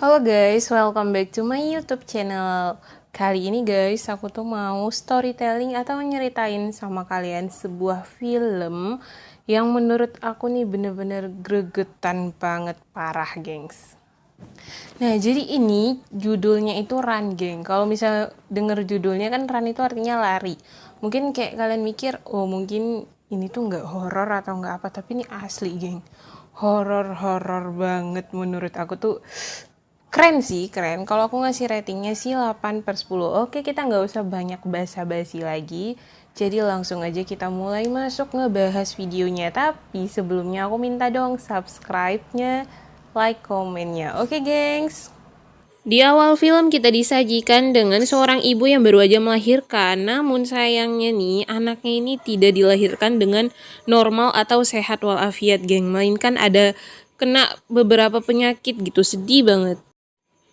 Halo guys, welcome back to my YouTube channel. Kali ini guys, aku tuh mau storytelling atau nyeritain sama kalian sebuah film yang menurut aku nih bener-bener gregetan banget, parah gengs. Nah, jadi ini judulnya itu Run, geng. Kalau misalnya denger judulnya kan Run itu artinya lari. Mungkin kayak kalian mikir, oh mungkin ini tuh nggak horor atau nggak apa, tapi ini asli, geng. Horor banget menurut aku tuh. Keren sih, keren. Kalau aku ngasih ratingnya sih 8/10. Oke, kita nggak usah banyak basa-basi lagi. Jadi langsung aja kita mulai masuk ngebahas videonya. Tapi sebelumnya aku minta dong subscribe-nya, like, komennya. Oke, gengs. Di awal film kita disajikan dengan seorang ibu yang baru aja melahirkan, namun sayangnya nih anaknya ini tidak dilahirkan dengan normal atau sehat walafiat, geng. Melainkan ada kena beberapa penyakit gitu, sedih banget.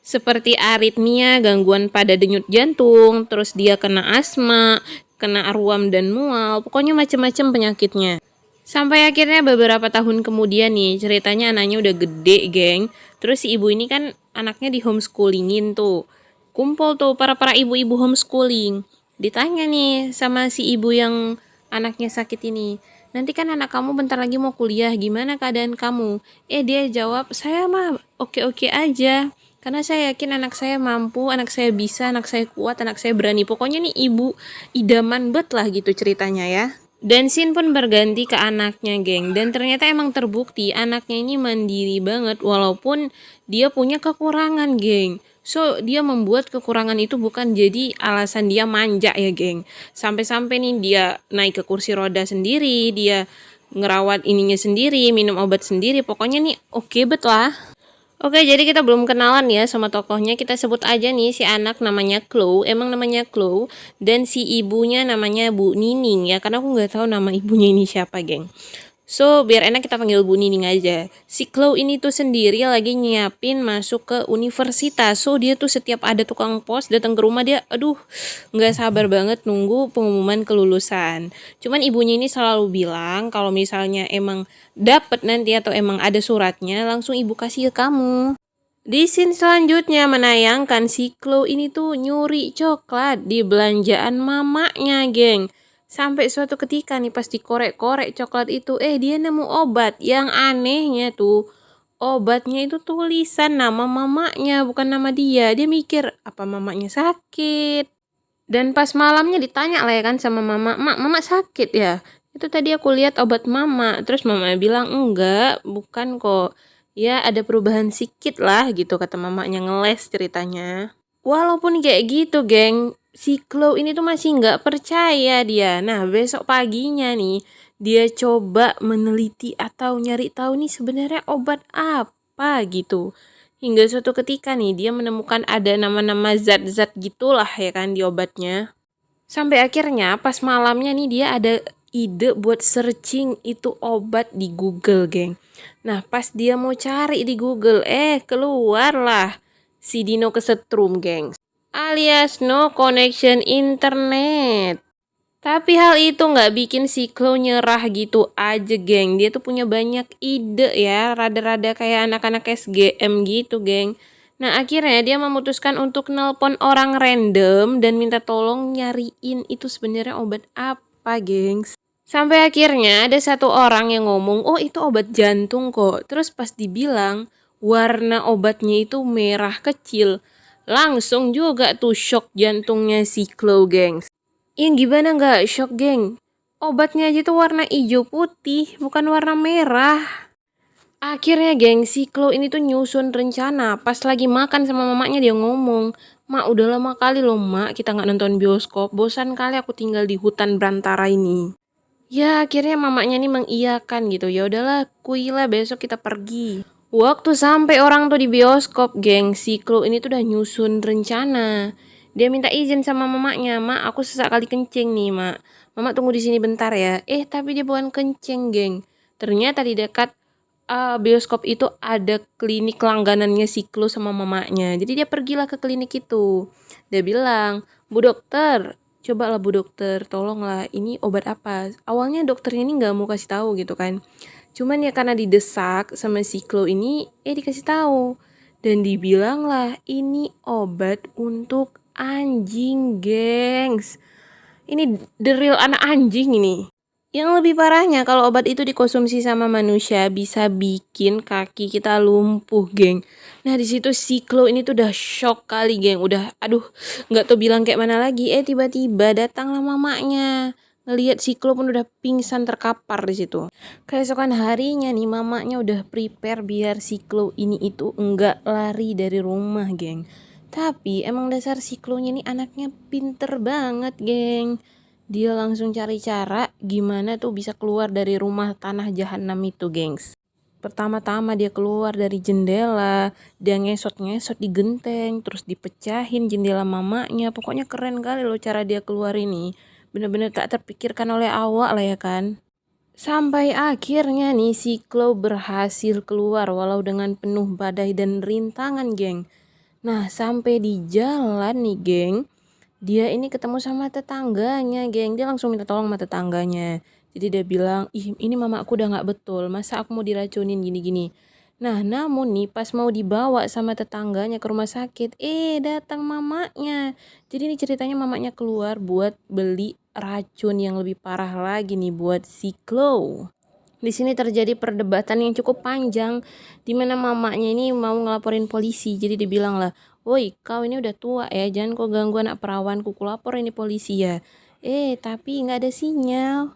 Seperti aritmia, gangguan pada denyut jantung, terus dia kena asma, kena ruam dan mual, pokoknya macam-macam penyakitnya. Sampai akhirnya beberapa tahun kemudian nih, ceritanya anaknya udah gede, geng. Terus si ibu ini kan anaknya di homeschoolingin tuh. Kumpul tuh para ibu-ibu homeschooling. Ditanya nih sama si ibu yang anaknya sakit ini. Nanti kan anak kamu bentar lagi mau kuliah, gimana keadaan kamu? Dia jawab, saya mah oke-oke aja. Karena saya yakin anak saya mampu, anak saya bisa, anak saya kuat, anak saya berani. Pokoknya nih ibu idaman bet lah gitu ceritanya ya. Dan scene pun berganti ke anaknya, geng. Dan ternyata emang terbukti anaknya ini mandiri banget walaupun dia punya kekurangan, geng. So, dia membuat kekurangan itu bukan jadi alasan dia manja ya, geng. Sampai-sampai nih dia naik ke kursi roda sendiri, dia ngerawat ininya sendiri, minum obat sendiri. Pokoknya nih oke bet lah. Oke, jadi kita belum kenalan ya sama tokohnya. Kita sebut aja nih si anak namanya Chloe. Emang namanya Chloe. Dan si ibunya namanya Bu Nining ya. Karena aku nggak tahu nama ibunya ini siapa, geng. So, biar enak kita panggil Bu Nining aja. Si Chloe ini tuh sendiri lagi nyiapin masuk ke universitas. So, dia tuh setiap ada tukang pos datang ke rumah dia, aduh, nggak sabar banget nunggu pengumuman kelulusan. Cuman ibunya ini selalu bilang kalau misalnya emang dapet nanti atau emang ada suratnya, langsung ibu kasih ke kamu. Di scene selanjutnya menayangkan si Chloe ini tuh nyuri coklat di belanjaan mamanya, geng. Sampai suatu ketika nih pas dikorek-korek coklat itu, dia nemu obat. Yang anehnya tuh, obatnya itu tulisan nama mamanya, bukan nama dia. Dia mikir, apa mamanya sakit? Dan pas malamnya ditanya lah ya kan sama mama, mama sakit ya? Itu tadi aku lihat obat mama. Terus mama bilang, enggak, bukan kok. Ya ada perubahan sedikit lah gitu kata mamanya, ngeles ceritanya. Walaupun kayak gitu, geng, si Chloe ini tuh masih nggak percaya dia. Nah, besok paginya nih, dia coba meneliti atau nyari tahu nih sebenarnya obat apa gitu. Hingga suatu ketika nih, dia menemukan ada nama-nama zat-zat gitulah ya kan di obatnya. Sampai akhirnya pas malamnya nih dia ada ide buat searching itu obat di Google, geng. Nah, pas dia mau cari di Google, keluarlah si Dino kesetrum, geng. Alias no connection internet. Tapi hal itu nggak bikin si Chloe nyerah gitu aja, geng. Dia tuh punya banyak ide ya, rada-rada kayak anak-anak SGM gitu, geng. Nah, akhirnya dia memutuskan untuk nelpon orang random dan minta tolong nyariin itu sebenarnya obat apa, gengs. Sampai akhirnya ada satu orang yang ngomong, oh itu obat jantung kok. Terus pas dibilang, warna obatnya itu merah kecil. Langsung juga tuh shock jantungnya si Chloe, gengs. Gimana nggak shock, geng? Obatnya aja tuh warna hijau putih, bukan warna merah. Akhirnya, geng, si Chloe ini tuh nyusun rencana. Pas lagi makan sama mamanya dia ngomong, "Mak, udah lama kali loh, Mak, kita nggak nonton bioskop. Bosan kali aku tinggal di hutan belantara ini." Ya, akhirnya mamanya nih mengiyakan gitu. Ya udahlah, kuilah besok kita pergi. Waktu sampai orang tuh di bioskop, geng, si Chloe ini tuh udah nyusun rencana. Dia minta izin sama mamanya, "Mak, aku sesak kali kencing nih, Mak. Mama tunggu di sini bentar ya." Tapi dia bukan kencing, geng. Ternyata di dekat bioskop itu ada klinik langganannya si Chloe sama mamanya. Jadi dia pergilah ke klinik itu. Dia bilang, "Bu dokter, cobalah Bu dokter, tolonglah ini obat apa?" Awalnya dokternya ini nggak mau kasih tahu gitu kan. Cuman ya karena didesak sama si Chloe ini, dikasih tahu. Dan dibilanglah ini obat untuk anjing, gengs. Ini the real anak anjing ini. Yang lebih parahnya kalau obat itu dikonsumsi sama manusia bisa bikin kaki kita lumpuh, geng. Nah di situ si Chloe ini tuh udah shock kali, geng. Udah aduh nggak tahu bilang kayak mana lagi. Tiba-tiba datanglah mamanya. Ngelihat si Chloe pun udah pingsan terkapar di situ. Keesokan harinya nih mamanya udah prepare biar si Chloe ini itu enggak lari dari rumah, geng. Tapi emang dasar si Chloe-nya nih anaknya pinter banget, geng. Dia langsung cari cara gimana tuh bisa keluar dari rumah tanah jahanam itu, gengs. Pertama-tama dia keluar dari jendela, dia ngesot-ngesot di genteng, terus dipecahin jendela mamanya. Pokoknya keren kali loh cara dia keluar ini. Bener-bener tak terpikirkan oleh awak lah ya kan. Sampai akhirnya nih si Chloe berhasil keluar walau dengan penuh badai dan rintangan, geng. Nah sampai di jalan nih, geng, dia ini ketemu sama tetangganya, geng. Dia langsung minta tolong sama tetangganya. Jadi dia bilang, ih ini mamaku udah gak betul, masa aku mau diracunin gini-gini. Nah namun nih pas mau dibawa sama tetangganya ke rumah sakit, datang mamanya. Jadi ini ceritanya mamanya keluar buat beli racun yang lebih parah lagi nih buat si Chloe. Di sini terjadi perdebatan yang cukup panjang di mana mamanya ini mau ngelaporin polisi. Jadi dibilang lah, "Woi, kau ini udah tua ya, jangan kau ganggu anak perawan, kuku lapor ini polisi ya." Tapi nggak ada sinyal.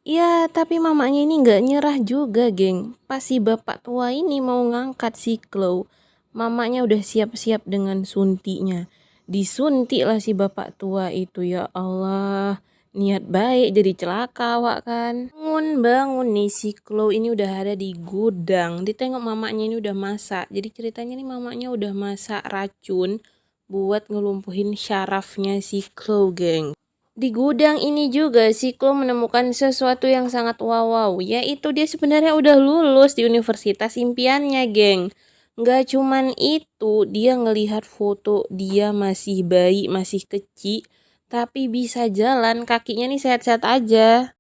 Ya, tapi mamanya ini nggak nyerah juga, geng. Pas si bapak tua ini mau ngangkat si Chloe, mamanya udah siap-siap dengan suntiknya. Disuntik lah si bapak tua itu, ya Allah. Niat baik jadi celaka, wak kan. Bangun nih si Chloe ini udah ada di gudang. Ditengok mamanya ini udah masak. Jadi ceritanya nih mamanya udah masak racun buat ngelumpuhin syarafnya si Chloe, geng. Di gudang ini juga si Chloe menemukan sesuatu yang sangat wow, yaitu dia sebenarnya udah lulus di universitas impiannya, geng. Nggak cuman itu, dia ngelihat foto dia masih bayi, masih kecil, tapi bisa jalan, kakinya nih sehat-sehat aja.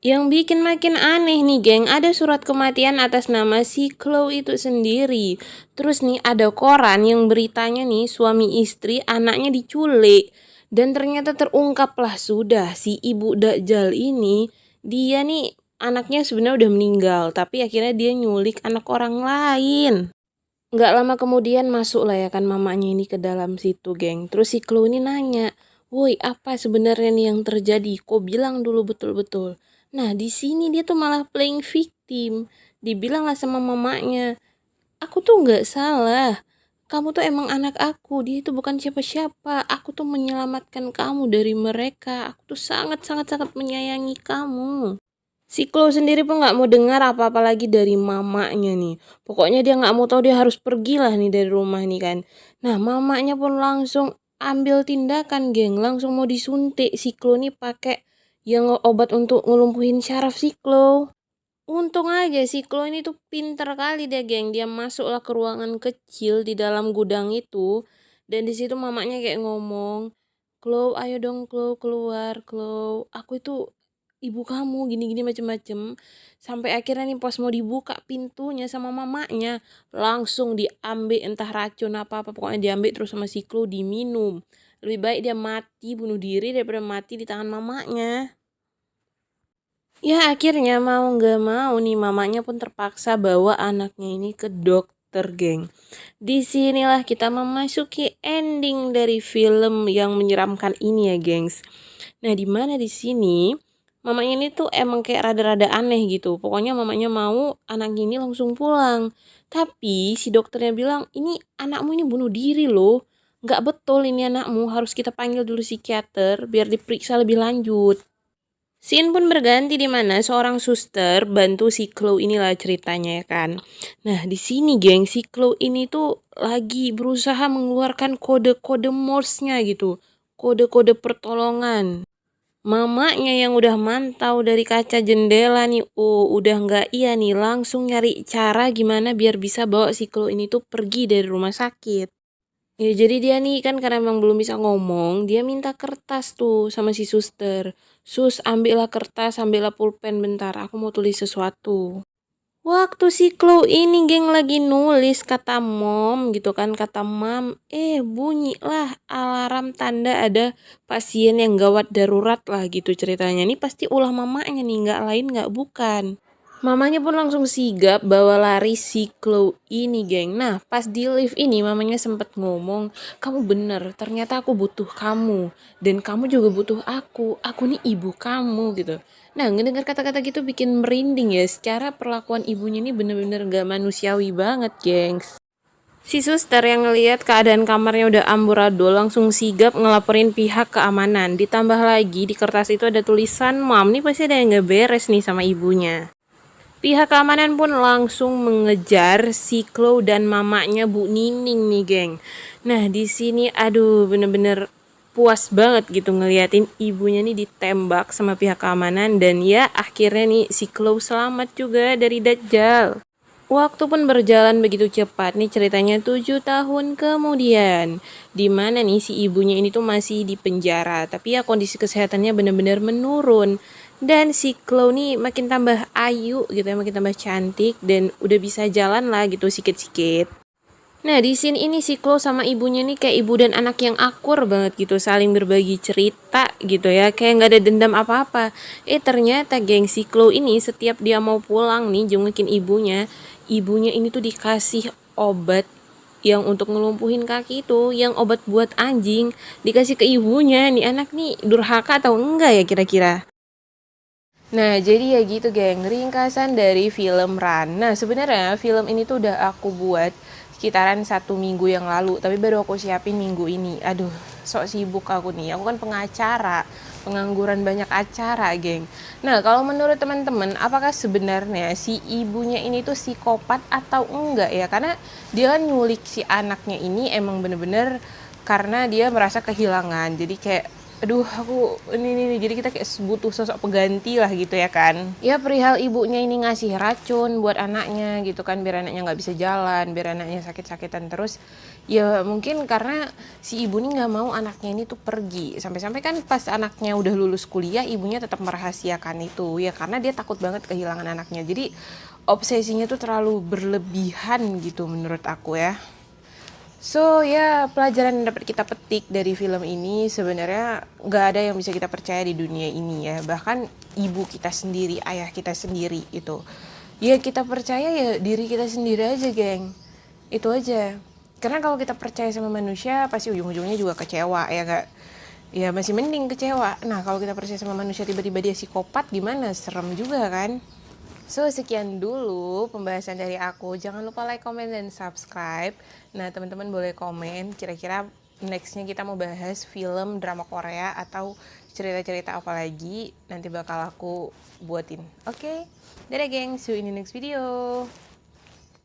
Yang bikin makin aneh nih, geng, ada surat kematian atas nama si Chloe itu sendiri. Terus nih ada koran yang beritanya nih suami istri anaknya diculik. Dan ternyata terungkaplah sudah si ibu Dajjal ini, dia nih anaknya sebenarnya udah meninggal, tapi akhirnya dia nyulik anak orang lain. Nggak lama kemudian masuk lah ya kan mamanya ini ke dalam situ, geng. Terus si Chloe ini nanya, "Woi, apa sebenarnya nih yang terjadi? Kok bilang dulu betul-betul." Nah, di sini dia tuh malah playing victim. Dibilang lah sama mamanya, "Aku tuh nggak salah. Kamu tuh emang anak aku. Dia itu bukan siapa-siapa. Aku tuh menyelamatkan kamu dari mereka. Aku tuh sangat-sangat-sangat menyayangi kamu." Si Chloe sendiri pun nggak mau dengar apa-apa lagi dari mamanya nih. Pokoknya dia nggak mau tahu, dia harus pergilah nih dari rumah nih kan. Nah mamanya pun langsung ambil tindakan, geng. Langsung mau disuntik si Chloe nih pakai yang obat untuk ngelumpuhin syaraf si Chloe. Untung aja si Chloe ini tuh pinter kali deh, geng. Dia masuklah ke ruangan kecil di dalam gudang itu. Dan di situ mamanya kayak ngomong, "Chloe, ayo dong Chloe, keluar Chloe. Aku itu ibu kamu gini-gini macem-macem." Sampai akhirnya nih pas mau dibuka pintunya sama mamanya, langsung diambil entah racun apa-apa. Pokoknya diambil terus sama si Chloe diminum. Lebih baik dia mati bunuh diri daripada mati di tangan mamanya. Ya akhirnya mau nggak mau nih mamanya pun terpaksa bawa anaknya ini ke dokter, geng. Disinilah kita memasuki ending dari film yang menyeramkan ini ya, gengs. Nah di mana di sini mamanya ini tuh emang kayak rada-rada aneh gitu. Pokoknya mamanya mau anaknya ini langsung pulang. Tapi si dokternya bilang, "Ini anakmu ini bunuh diri loh. Nggak betul ini anakmu, harus kita panggil dulu psikiater biar diperiksa lebih lanjut." Scene pun berganti di mana seorang suster bantu si Chloe inilah ceritanya ya kan. Nah di sini, geng, si Chloe ini tuh lagi berusaha mengeluarkan kode-kode Morse-nya gitu, kode-kode pertolongan. Mamanya yang udah mantau dari kaca jendela nih, udah nggak iya nih, langsung nyari cara gimana biar bisa bawa si Chloe ini tuh pergi dari rumah sakit. Ya jadi dia nih kan karena emang belum bisa ngomong, dia minta kertas tuh sama si suster. "Sus, ambillah kertas, ambillah pulpen bentar, aku mau tulis sesuatu." Waktu si Chloe ini geng lagi nulis kata mom gitu kan, kata mam, bunyilah alarm tanda ada pasien yang gawat darurat lah gitu ceritanya. Ini pasti ulah mamanya nih, nggak lain nggak bukan. Mamanya pun langsung sigap bawa lari si Chloe ini geng. Nah pas di lift ini mamanya sempet ngomong, kamu bener ternyata aku butuh kamu. Dan kamu juga butuh aku nih ibu kamu gitu. Nah ngedengar kata-kata gitu bikin merinding ya. Secara perlakuan ibunya ini bener-bener gak manusiawi banget gengs. Si suster yang ngeliat keadaan kamarnya udah amburadul langsung sigap ngelaporin pihak keamanan. Ditambah lagi di kertas itu ada tulisan, mam nih pasti ada yang gak beres nih sama ibunya. Pihak keamanan pun langsung mengejar si Chloe dan mamanya Bu Nining nih, geng. Nah, di sini aduh bener-bener puas banget gitu ngeliatin ibunya nih ditembak sama pihak keamanan dan ya akhirnya nih si Chloe selamat juga dari Dajjal. Waktu pun berjalan begitu cepat nih ceritanya 7 tahun kemudian. Dimana nih si ibunya ini tuh masih di penjara. Tapi ya kondisi kesehatannya benar-benar menurun. Dan si Chloe nih makin tambah ayu gitu ya, makin tambah cantik. Dan udah bisa jalan lah gitu sikit-sikit. Nah di sini ini si Chloe sama ibunya nih kayak ibu dan anak yang akur banget gitu. Saling berbagi cerita gitu ya. Kayak nggak ada dendam apa-apa. Ternyata geng si Chloe ini setiap dia mau pulang nih jengukin ibunya. Ibunya ini tuh dikasih obat yang untuk ngelumpuhin kaki itu. Yang obat buat anjing. Dikasih ke ibunya. Nih anak nih durhaka atau enggak ya kira-kira? Nah, jadi ya gitu geng, ringkasan dari film Run. Nah, sebenarnya film ini tuh udah aku buat sekitaran 1 minggu yang lalu, tapi baru aku siapin minggu ini. Aduh, sok sibuk aku nih. Aku kan pengacara, pengangguran banyak acara, geng. Nah, kalau menurut teman-teman, apakah sebenarnya si ibunya ini tuh psikopat atau enggak ya? Karena dia kan nyulik si anaknya ini emang bener-bener karena dia merasa kehilangan. Jadi kayak aduh aku ini jadi kita kayak butuh sosok pengganti lah gitu ya kan ya perihal ibunya ini ngasih racun buat anaknya gitu kan biar anaknya nggak bisa jalan biar anaknya sakit-sakitan terus ya mungkin karena si ibu ini nggak mau anaknya ini tuh pergi sampai-sampai kan pas anaknya udah lulus kuliah ibunya tetap merahasiakan itu ya karena dia takut banget kehilangan anaknya jadi obsesinya tuh terlalu berlebihan gitu menurut aku ya. So ya pelajaran yang dapat kita petik dari film ini sebenarnya nggak ada yang bisa kita percaya di dunia ini ya bahkan ibu kita sendiri ayah kita sendiri itu ya kita percaya ya diri kita sendiri aja geng itu aja karena kalau kita percaya sama manusia pasti ujung-ujungnya juga kecewa ya nggak ya masih mending kecewa nah kalau kita percaya sama manusia tiba-tiba dia psikopat gimana serem juga kan. So, sekian dulu pembahasan dari aku. Jangan lupa like, comment, dan subscribe. Nah, teman-teman boleh komen kira-kira nextnya kita mau bahas film drama Korea atau cerita-cerita apa lagi. Nanti bakal aku buatin. Oke? Dadah geng, see you in the next video.